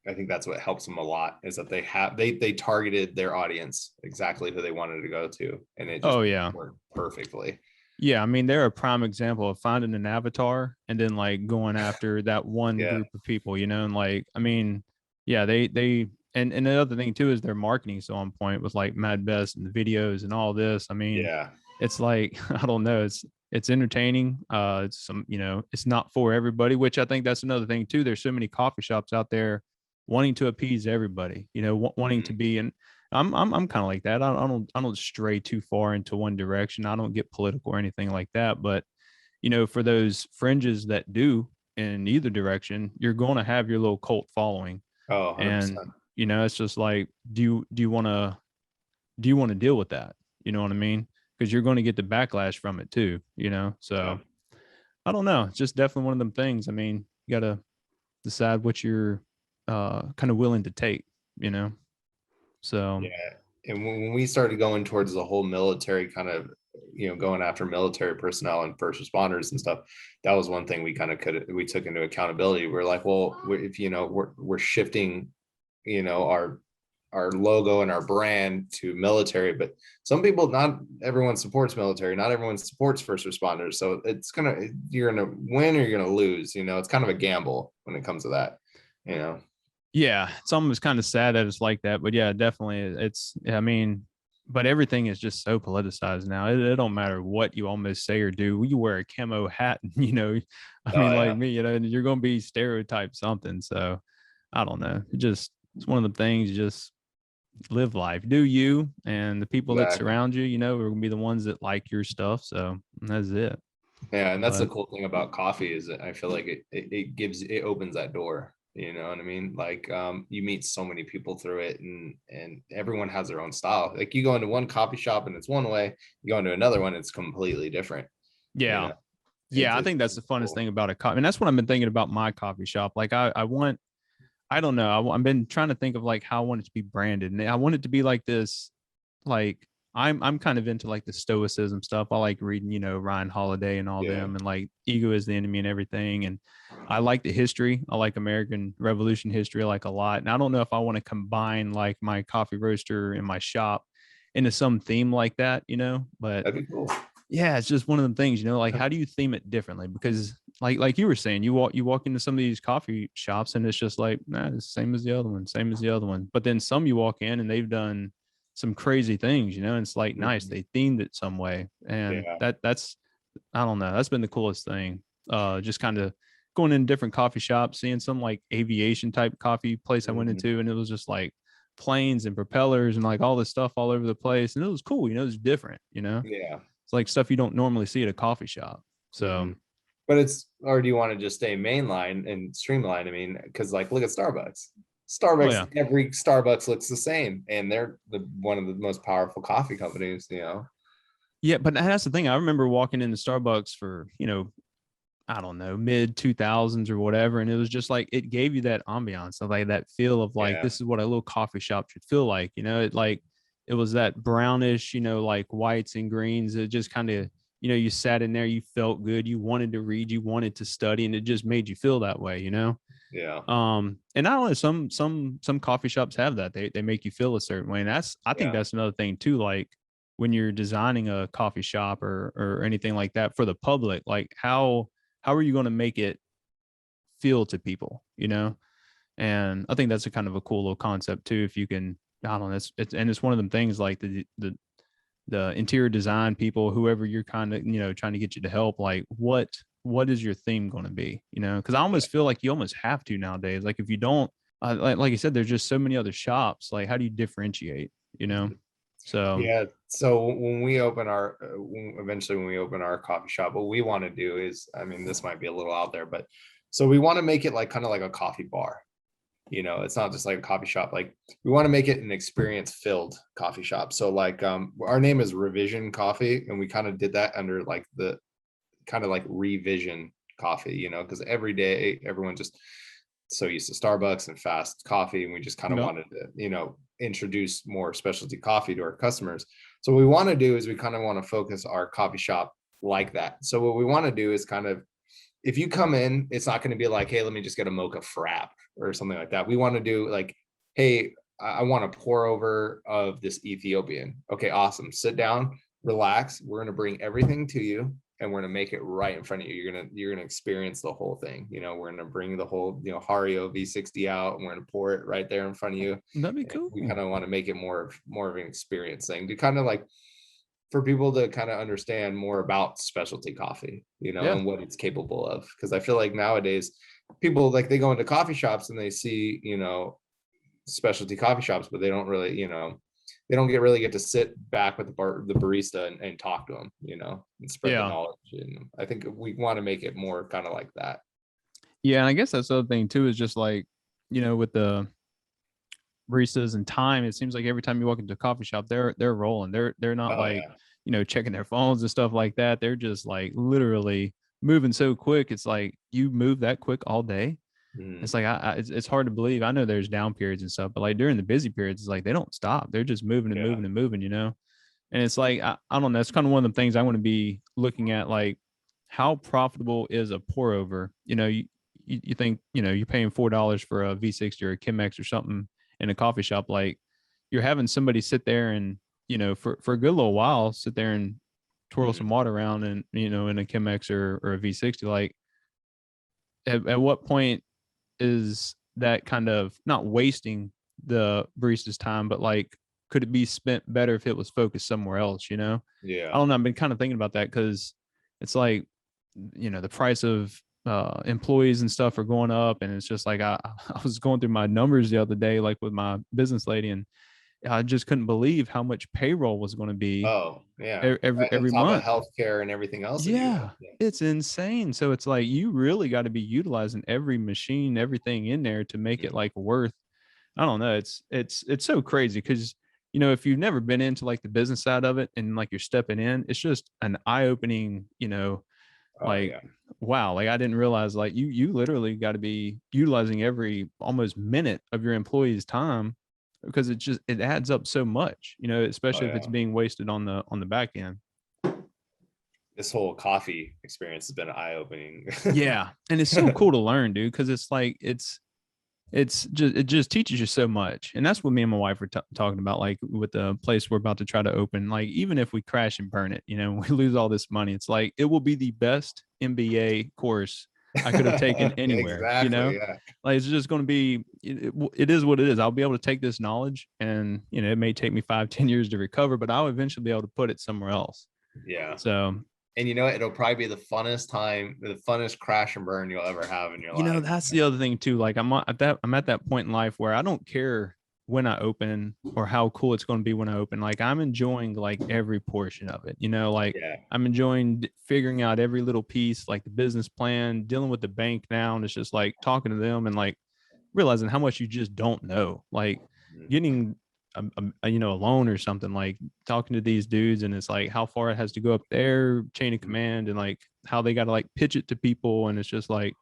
I think that's what helps them a lot is that they targeted their audience exactly who they wanted to go to, and it just oh yeah. worked perfectly. Yeah, I mean, they're a prime example of finding an avatar and then like going after that one Yeah. group of people, you know, and like, I mean, yeah, and the other thing too is their marketing so on point with like Mad Best and the videos and all this. I mean, Yeah. it's like, I don't know, it's entertaining. It's some, you know, it's not for everybody, which I think that's another thing too. There's so many coffee shops out there wanting to appease everybody, you know, wanting to Mhm. be in. I'm kind of like that. I don't stray too far into one direction. I don't get political or anything like that. But you know, for those fringes that do in either direction, you're going to have your little cult following, Oh, and 100%. you know, it's just like, do you want to deal with that? You know what I mean? Because you're going to get the backlash from it too. You know, Yeah. so I don't know. It's just definitely one of them things. I mean, you got to decide what you're kind of willing to take. You know, so. Yeah. And when we started going towards the whole military kind of, you know, going after military personnel and first responders and stuff, that was one thing we kind of we took into accountability. We're like, well, if, you know, we're shifting, you know, our logo and our brand to military, but some people, not everyone supports military, not everyone supports first responders. So you're gonna win or you're gonna lose. You know, it's kind of a gamble when it comes to that. You know. Yeah, it's almost kind of sad that it's like that, but yeah, definitely I mean, but everything is just so politicized now. It don't matter what you almost say or do. You wear a camo hat, you know, I Oh mean, like yeah. me, you know, and you're going to be stereotyped something. So I don't know. It's one of the things, just live life, do you, and the people that Exactly. surround you, you know, are going to be the ones that like your stuff. So that's it. Yeah, and that's the But cool thing about coffee is that I feel like it opens that door. You know what I mean? Like you meet so many people through it, and everyone has their own style. Like you go into one coffee shop and it's one way, you go into another one, it's completely different. You yeah, know, yeah, I it's think that's the funnest cool. thing about a coffee. And that's what I've been thinking about my coffee shop. Like I don't know. I've been trying to think of like how I want it to be branded, and I want it to be like this. Like I'm kind of into like the stoicism stuff. I like reading, you know, Ryan Holiday and all them, and like Ego is the Enemy and everything. And I like the history. I like American Revolution history like a lot. And I don't know if I want to combine like my coffee roaster in my shop into some theme like that, you know, but That'd be cool. yeah, it's just one of them things, you know, like how do you theme it differently? Because like you were saying, you walk into some of these coffee shops and it's just like, nah, it's the same as the other one, same as the other one. But then some you walk in and they've done some crazy things, you know, and it's like nice. They themed it some way. And that's I don't know, that's been the coolest thing. Just kind of going in different coffee shops, seeing some like aviation type coffee place I went into, and it was just like planes and propellers and like all this stuff all over the place. And it was cool, you know, it was different, you know. Yeah. It's like stuff you don't normally see at a coffee shop. So, but it's, or do you want to just stay mainline and streamline? I mean, because like look at Starbucks. Every Starbucks looks the same, and they're one of the most powerful coffee companies, you know. Yeah, but that's the thing. I remember walking into Starbucks for, you know, I don't know, mid 2000s or whatever, and it was just like it gave you that ambiance of like that feel of like this is what a little coffee shop should feel like, you know. It was that brownish, you know, like whites and greens. It just kind of, you know, you sat in there, you felt good, you wanted to read, you wanted to study, and it just made you feel that way, you know. Yeah. And I don't know, some coffee shops have that. They make you feel a certain way. And I think that's another thing too. Like when you're designing a coffee shop or anything like that for the public, like how are you going to make it feel to people, you know? And I think that's a kind of a cool little concept too. If you can, I don't know, it's one of them things like the interior design people, whoever you're kind of, you know, trying to get you to help, like what is your theme going to be, you know? Because I almost feel like you almost have to nowadays. Like if you don't, like you said, there's just so many other shops. Like how do you differentiate, you know? So yeah. So when we open our, eventually when we open our coffee shop, what we want to do is, I mean, this might be a little out there, but so we want to make it like kind of like a coffee bar. You know, it's not just like a coffee shop. Like we want to make it an experience filled coffee shop. So like our name is Revision Coffee, and we kind of did that under like the kind of like revision coffee, you know, because every day everyone just so used to Starbucks and fast coffee, and we just kind of wanted to, you know, introduce more specialty coffee to our customers. So what we want to do is we kind of want to focus our coffee shop like that. So what we want to do is kind of, if you come in, it's not going to be like, hey, let me just get a mocha frap or something like that. We want to do like, hey, I want a pour over of this Ethiopian. Okay, awesome. Sit down, relax. We're going to bring everything to you, and we're going to make it right in front of you. You're going to experience the whole thing. You know, we're going to bring the whole, you know, Hario V60 out, and we're going to pour it right there in front of you. That'd be cool. And we kind of want to make it more of an experience thing to kind of like, for people to kind of understand more about specialty coffee, you know, and what it's capable of. Because I feel like nowadays people like they go into coffee shops and they see, you know, specialty coffee shops, but they don't really, you know, they don't really get to sit back with the barista and talk to them, you know, and spread the knowledge. And I think we want to make it more kind of like that. Yeah, and I guess that's the other thing too, is just like, you know, with the baristas and time, it seems like every time you walk into a coffee shop, they're rolling. They're not you know, checking their phones and stuff like that. They're just like literally moving so quick. It's like you move that quick all day. It's like it's hard to believe. I know there's down periods and stuff, but like during the busy periods, it's like they don't stop. They're just moving and moving and moving, you know. And it's like I don't know. It's kind of one of the things I want to be looking at, like how profitable is a pour over. You know, you think, you know, you're paying $4 for a V60 or a Chemex or something in a coffee shop, like you're having somebody sit there and, you know, for a good little while, sit there and twirl some water around and, you know, in a Chemex or a V60. Like at what point is that kind of not wasting the barista's time, but like, could it be spent better if it was focused somewhere else, you know? Yeah. I don't know. I've been kind of thinking about that because it's like, you know, the price of employees and stuff are going up, and it's just like I was going through my numbers the other day, like with my business lady, and I just couldn't believe how much payroll was going to be. Oh yeah, every month, healthcare and everything else. Yeah, it's insane. So it's like you really got to be utilizing every machine, everything in there to make it like worth. I don't know. It's so crazy because, you know, if you've never been into like the business side of it and like you're stepping in, it's just an eye-opening, you know, wow, like I didn't realize like you literally got to be utilizing every almost minute of your employee's time because it adds up so much, you know, especially if it's yeah. being wasted on the back end. This whole coffee experience has been eye-opening. Yeah, and it's so cool to learn, dude, because it's like it just teaches you so much. And that's what me and my wife were talking about, like with the place we're about to try to open. Like, even if we crash and burn it, you know, we lose all this money, it's like it will be the best MBA course I could have taken anywhere. Exactly, You know, yeah. like it's just going to be it is what it is. I'll be able to take this knowledge, and you know, it may take me 5-10 years to recover, but I'll eventually be able to put it somewhere else. Yeah. So, And you know, it'll probably be the funnest crash and burn you'll ever have in your you know, life. that's the other thing too. Like I'm at that point in life where I don't care when I open or how cool it's going to be when I open. Like I'm enjoying like every portion of it, you know, like Yeah. I'm enjoying figuring out every little piece, like the business plan, dealing with the bank now. And it's just like talking to them and like realizing how much you just don't know, like getting you know, a loan or something, like talking to these dudes, and it's like how far it has to go up their chain of command and like how they got to like pitch it to people. And it's just like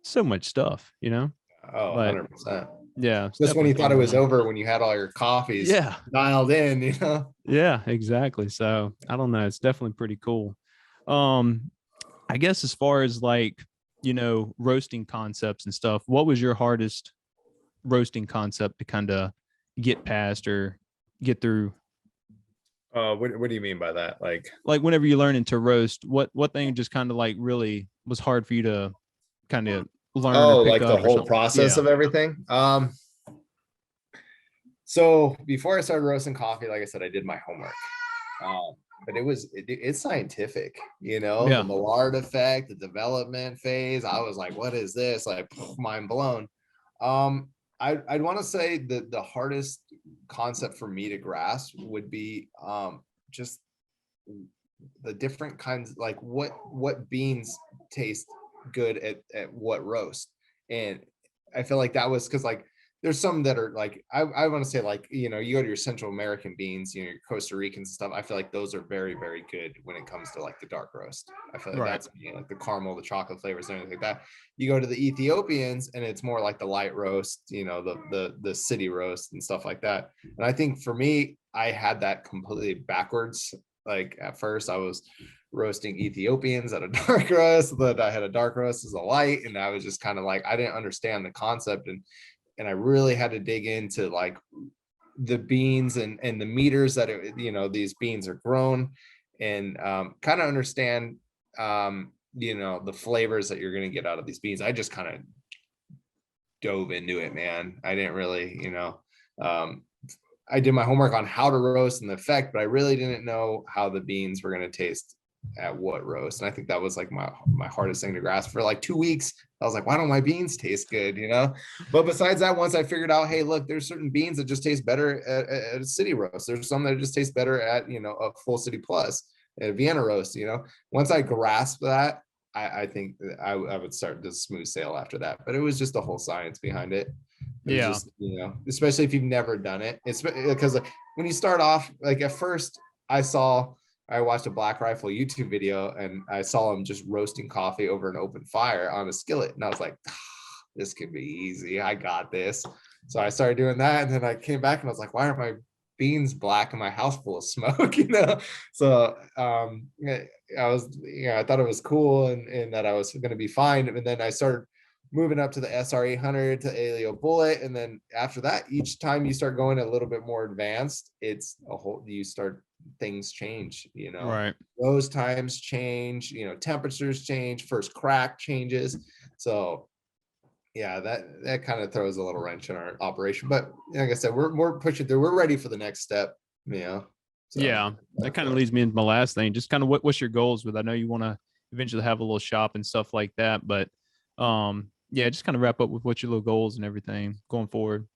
so much stuff, you know, Oh, but 100%. yeah, it's Just when definitely you thought it fun, was man. over, when you had all your coffees Yeah. dialed in, you know? Yeah, exactly. So I don't know. It's definitely pretty cool. Um, I guess as far as like, you know, roasting concepts and stuff, what was your hardest roasting concept to kind of get past or get through? What do you mean by that? Like whenever you're learning to roast, what thing just kind of like really was hard for you to kind of learn or pick like the up or whole something? process Yeah. of everything? So before I started roasting coffee, like I said, I did my homework. But it's scientific, you know, Yeah. the Maillard effect, the development phase. I was like, what is this? Like, mind blown. I'd want to say that the hardest concept for me to grasp would be just the different kinds, like what beans taste good at what roast. And I feel like that was because like there's some that are like I want to say, like, you know, you go to your Central American beans, you know, your Costa Ricans and stuff. I feel like those are very, very good when it comes to like the dark roast. I feel like Right. that's, you know, like the caramel, the chocolate flavors, and everything like that. You go to the Ethiopians and it's more like the light roast, you know, the city roast and stuff like that. And I think for me, I had that completely backwards. Like at first I was roasting Ethiopians at a dark roast, but I had a dark roast as a light, and I was just kind of like, I didn't understand the concept, and I really had to dig into like the beans and the meters that you know, these beans are grown, and kind of understand you know, the flavors that you're going to get out of these beans. I just kind of dove into it, man. I didn't really, you know, I did my homework on how to roast and the effect, but I really didn't know how the beans were going to taste at what roast. And I think that was like my hardest thing to grasp. For like 2 weeks, I was like, why don't my beans taste good, you know? But besides that, once I figured out, hey, look, there's certain beans that just taste better at a city roast. There's some that just taste better at, you know, a full city plus, a Vienna roast, you know? Once I grasped that, I think that I would start to smooth sail after that. But it was just the whole science behind it. It was Yeah. just, you know, especially if you've never done it. It's because like, when you start off, like at first I watched a Black Rifle YouTube video, and I saw him just roasting coffee over an open fire on a skillet. And I was like, this could be easy. I got this. So I started doing that. And then I came back and I was like, why are my beans black and my house full of smoke? You know? So I was, you know, I thought it was cool, and that I was going to be fine. And then I started moving up to the SR 800 to Aleo Bullet. And then after that, each time you start going a little bit more advanced, it's a whole, things change, you know, Right. those times change, you know, temperatures change, first crack changes. So yeah, that kind of throws a little wrench in our operation. But like I said, we're pushing through. We're ready for the next step, you know. So, Yeah, that kind of leads me into my last thing. Just kind of what's your goals with? I know you want to eventually have a little shop and stuff like that, but yeah, just kind of wrap up with what your little goals and everything going forward.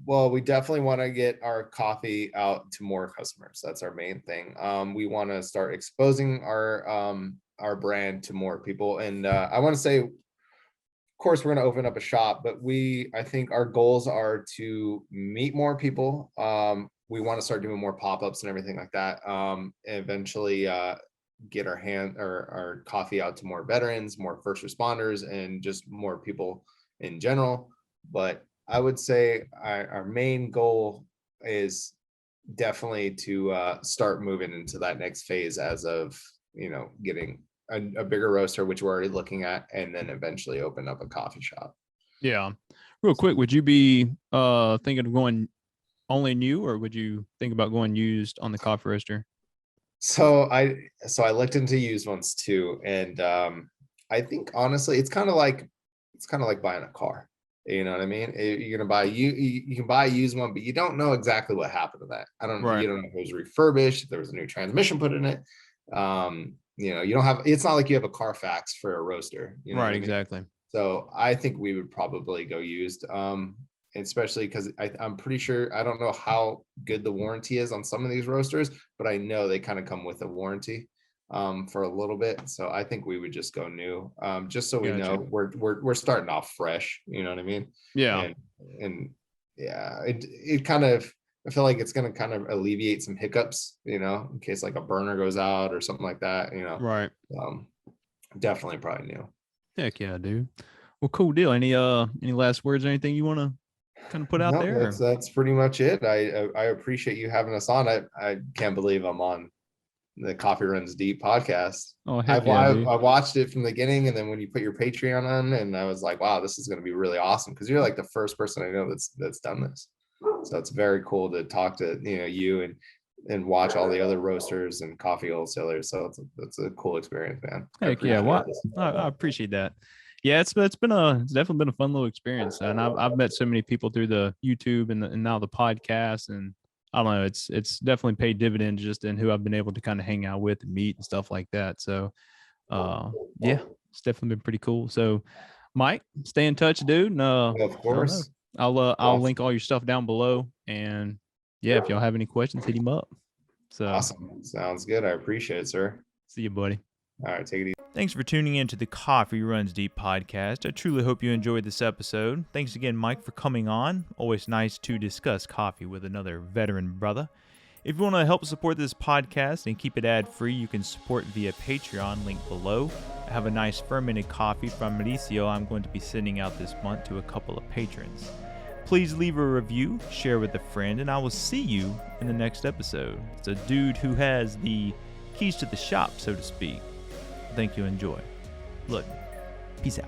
Well, we definitely want to get our coffee out to more customers. That's our main thing. We want to start exposing our brand to more people, and I want to say, of course, we're going to open up a shop, but I think our goals are to meet more people. We want to start doing more pop-ups and everything like that. Eventually get our coffee out to more veterans, more first responders, and just more people in general. But I would say our main goal is definitely to start moving into that next phase as of, getting a bigger roaster, which we're already looking at, and then eventually open up a coffee shop. Yeah. Real quick, would you be thinking of going only new, or would you think about going used on the coffee roaster? So I looked into used ones too, and I think honestly, it's kind of like buying a car. You know what I mean? You're gonna buy you can buy a used one, but you don't know exactly what happened to that. Right. You don't know if it was refurbished, if there was a new transmission put in it. You don't have. It's not like you have a Carfax for a roaster. You know Right. what I mean? Exactly. So I think we would probably go used, especially because I'm pretty sure, I don't know how good the warranty is on some of these roasters, but I know they kind of come with a warranty for a little bit. So I think we would just go new, just so we Gotcha. know we're starting off fresh. You know what I mean? Yeah. And yeah, it kind of, I feel like it's going to kind of alleviate some hiccups, in case like a burner goes out or something like that. Right. Definitely probably new. Heck yeah, dude. Well, cool deal. Any last words or anything you want to kind of put out No, there? that's pretty much it. I appreciate you having us on. I can't believe I'm on the Coffee Runs Deep podcast. Oh, heck yeah, dude. I watched it from the beginning, and then when you put your Patreon on, and I was like, wow, this is going to be really awesome, because you're like the first person I know that's done this. So it's very cool to talk to you and watch all the other roasters and coffee wholesalers. So it's a cool experience, man. Heck yeah. Well, I appreciate that. Yeah, it's definitely been a fun little experience, and I've met so many people through the YouTube and now the podcast, and I don't know, it's definitely paid dividends just in who I've been able to kind of hang out with and meet and stuff like that. So, yeah, it's definitely been pretty cool. So, Mike, stay in touch, dude. And, of course, I'll link all your stuff down below, and yeah, if y'all have any questions, hit him up. So awesome, sounds good. I appreciate it, sir. See you, buddy. All right, take it easy. Thanks for tuning in to the Coffee Runs Deep podcast. I truly hope you enjoyed this episode. Thanks again, Mike, for coming on. Always nice to discuss coffee with another veteran brother. If you want to help support this podcast and keep it ad-free, you can support via Patreon, link below. I have a nice fermented coffee from Mauricio I'm going to be sending out this month to a couple of patrons. Please leave a review, share with a friend, and I will see you in the next episode. It's a dude who has the keys to the shop, so to speak. Thank you. Enjoy. Look, peace out.